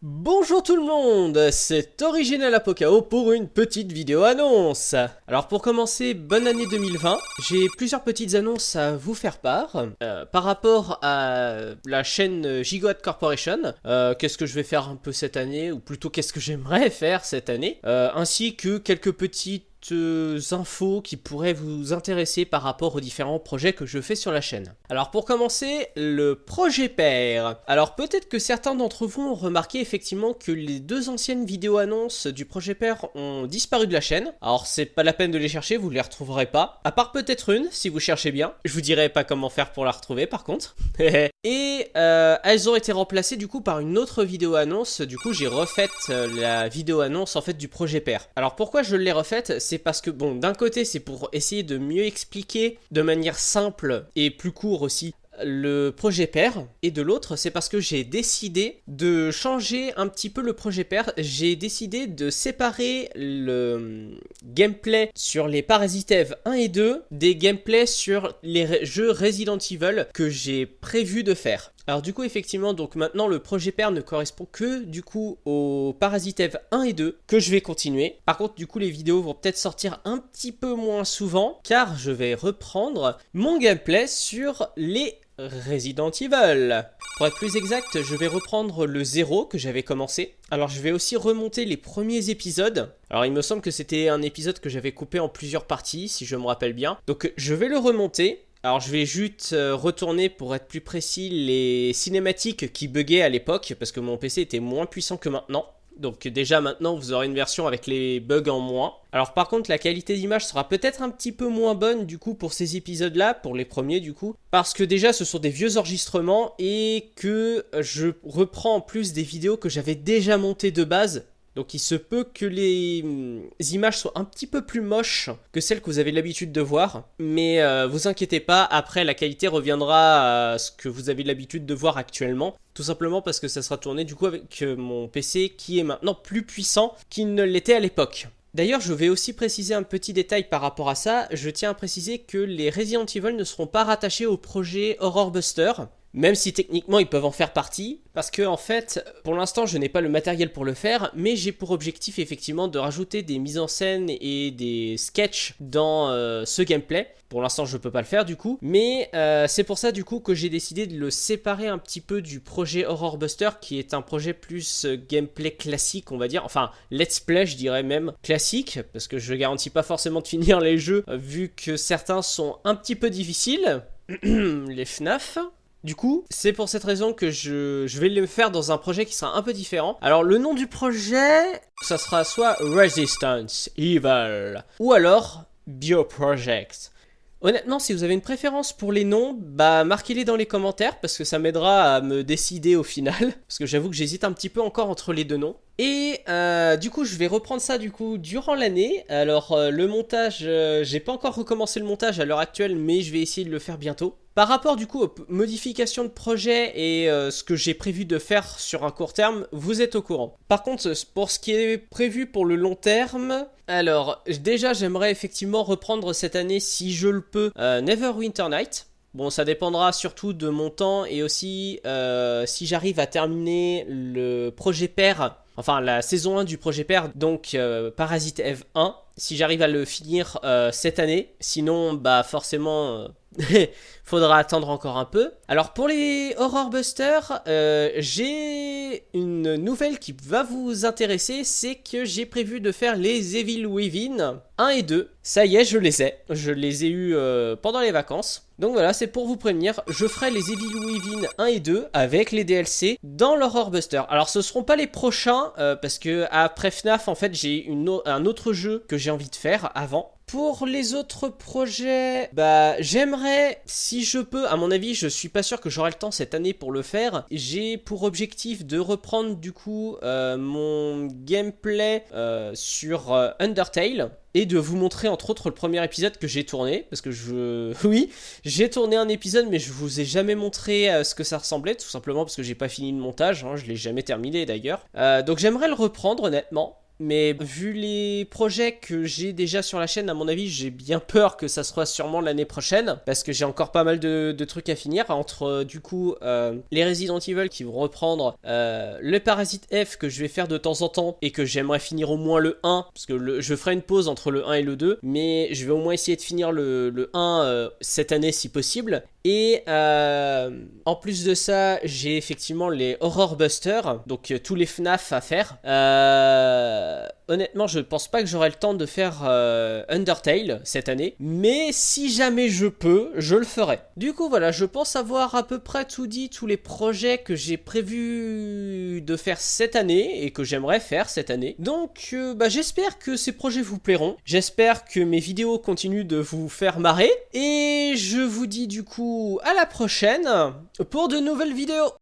Bonjour tout le monde, c'est Original Apocao pour une petite vidéo annonce. Alors pour commencer, bonne année 2020, j'ai plusieurs petites annonces à vous faire part. Par rapport à la chaîne Gigawatt Corporation, qu'est-ce que je vais faire un peu cette année, ou plutôt qu'est-ce que j'aimerais faire cette année, ainsi que quelques petites infos qui pourraient vous intéresser par rapport aux différents projets que je fais sur la chaîne. Alors pour commencer, le projet père. Alors peut-être que certains d'entre vous ont remarqué effectivement que les deux anciennes vidéos annonces du projet père ont disparu de la chaîne. Alors c'est pas la peine de les chercher, vous les retrouverez pas. À part peut-être une, si vous cherchez bien. Je vous dirai pas comment faire pour la retrouver par contre. Et elles ont été remplacées du coup par une autre vidéo annonce. Du coup j'ai refait la vidéo annonce en fait du projet père. Alors pourquoi je l'ai refaite? C'est parce que bon, d'un côté c'est pour essayer de mieux expliquer de manière simple et plus court aussi le projet père, et de l'autre c'est parce que j'ai décidé de changer un petit peu le projet père. J'ai décidé de séparer le gameplay sur les Parasite Eve 1 et 2 des gameplays sur les jeux Resident Evil que j'ai prévu de faire. Alors du coup effectivement, donc maintenant le projet père ne correspond que du coup aux Parasite Eve 1 et 2 que je vais continuer. Par contre du coup les vidéos vont peut-être sortir un petit peu moins souvent car je vais reprendre mon gameplay sur les Resident Evil. Pour être plus exact, je vais reprendre le 0 que j'avais commencé. Alors je vais aussi remonter les premiers épisodes. Alors il me semble que c'était un épisode que j'avais coupé en plusieurs parties si je me rappelle bien. Donc je vais le remonter. Alors je vais juste retourner pour être plus précis les cinématiques qui buggaient à l'époque parce que mon PC était moins puissant que maintenant. Donc déjà maintenant vous aurez une version avec les bugs en moins. Alors par contre la qualité d'image sera peut-être un petit peu moins bonne du coup pour ces épisodes là, pour les premiers du coup. Parce que déjà ce sont des vieux enregistrements et que je reprends en plus des vidéos que j'avais déjà montées de base. Donc il se peut que les images soient un petit peu plus moches que celles que vous avez l'habitude de voir. Mais vous inquiétez pas, après la qualité reviendra à ce que vous avez l'habitude de voir actuellement. Tout simplement parce que ça sera tourné du coup avec mon PC qui est maintenant plus puissant qu'il ne l'était à l'époque. D'ailleurs, je vais aussi préciser un petit détail par rapport à ça. Je tiens à préciser que les Resident Evil ne seront pas rattachés au projet Horror Buster. Même si techniquement ils peuvent en faire partie, parce que en fait, pour l'instant je n'ai pas le matériel pour le faire, mais j'ai pour objectif effectivement de rajouter des mises en scène et des sketchs dans ce gameplay. Pour l'instant je peux pas le faire du coup, mais c'est pour ça du coup que j'ai décidé de le séparer un petit peu du projet Horror Buster, qui est un projet plus gameplay classique on va dire, enfin let's play je dirais même classique, parce que je garantis pas forcément de finir les jeux, vu que certains sont un petit peu difficiles, les FNAF. Du coup, c'est pour cette raison que je vais le faire dans un projet qui sera un peu différent. Alors, le nom du projet, ça sera soit Resistance Evil, ou alors Bioproject. Honnêtement, si vous avez une préférence pour les noms, bah marquez-les dans les commentaires parce que ça m'aidera à me décider au final. Parce que j'avoue que j'hésite un petit peu encore entre les deux noms. Et du coup, je vais reprendre ça du coup durant l'année. Alors le montage, j'ai pas encore recommencé le montage à l'heure actuelle, mais je vais essayer de le faire bientôt. Par rapport du coup aux modifications de projet et ce que j'ai prévu de faire sur un court terme, vous êtes au courant. Par contre, pour ce qui est prévu pour le long terme, alors déjà j'aimerais effectivement reprendre cette année si je le peux Neverwinter Night. Bon, ça dépendra surtout de mon temps et aussi si j'arrive à terminer le projet père, enfin la saison 1 du projet père, donc Parasite Eve 1, si j'arrive à le finir cette année. Sinon, bah forcément, faudra attendre encore un peu. Alors pour les Horror Buster, j'ai une nouvelle qui va vous intéresser, c'est que j'ai prévu de faire les Evil Within 1 et 2. Ça y est, je les ai eus pendant les vacances. Donc voilà, c'est pour vous prévenir, je ferai les Evil Within 1 et 2 avec les DLC dans l'Horror Buster. Alors ce seront pas les prochains, parce que après FNAF, en fait, j'ai un autre jeu que j'ai envie de faire avant. Pour les autres projets, bah j'aimerais, si je peux, à mon avis je suis pas sûr que j'aurai le temps cette année pour le faire. J'ai pour objectif de reprendre du coup mon gameplay sur Undertale. Et de vous montrer entre autres le premier épisode que j'ai tourné. Parce que oui, j'ai tourné un épisode mais je vous ai jamais montré ce que ça ressemblait. Tout simplement parce que j'ai pas fini le montage, hein, je l'ai jamais terminé d'ailleurs. Donc j'aimerais le reprendre honnêtement. Mais vu les projets que j'ai déjà sur la chaîne, à mon avis, j'ai bien peur que ça soit sûrement l'année prochaine. Parce que j'ai encore pas mal de trucs à finir. Entre, du coup, les Resident Evil qui vont reprendre, le Parasite F que je vais faire de temps en temps et que j'aimerais finir au moins le 1. Parce que je ferai une pause entre le 1 et le 2. Mais je vais au moins essayer de finir le 1 cette année si possible. Et en plus de ça, j'ai effectivement les Horror Busters, donc tous les FNAF à faire. Honnêtement, je pense pas que j'aurai le temps de faire Undertale cette année, mais si jamais je peux, je le ferai. Du coup, voilà, je pense avoir à peu près tout dit, tous les projets que j'ai prévu de faire cette année et que j'aimerais faire cette année. Donc, j'espère que ces projets vous plairont. J'espère que mes vidéos continuent de vous faire marrer. Et je vous dis du coup à la prochaine pour de nouvelles vidéos.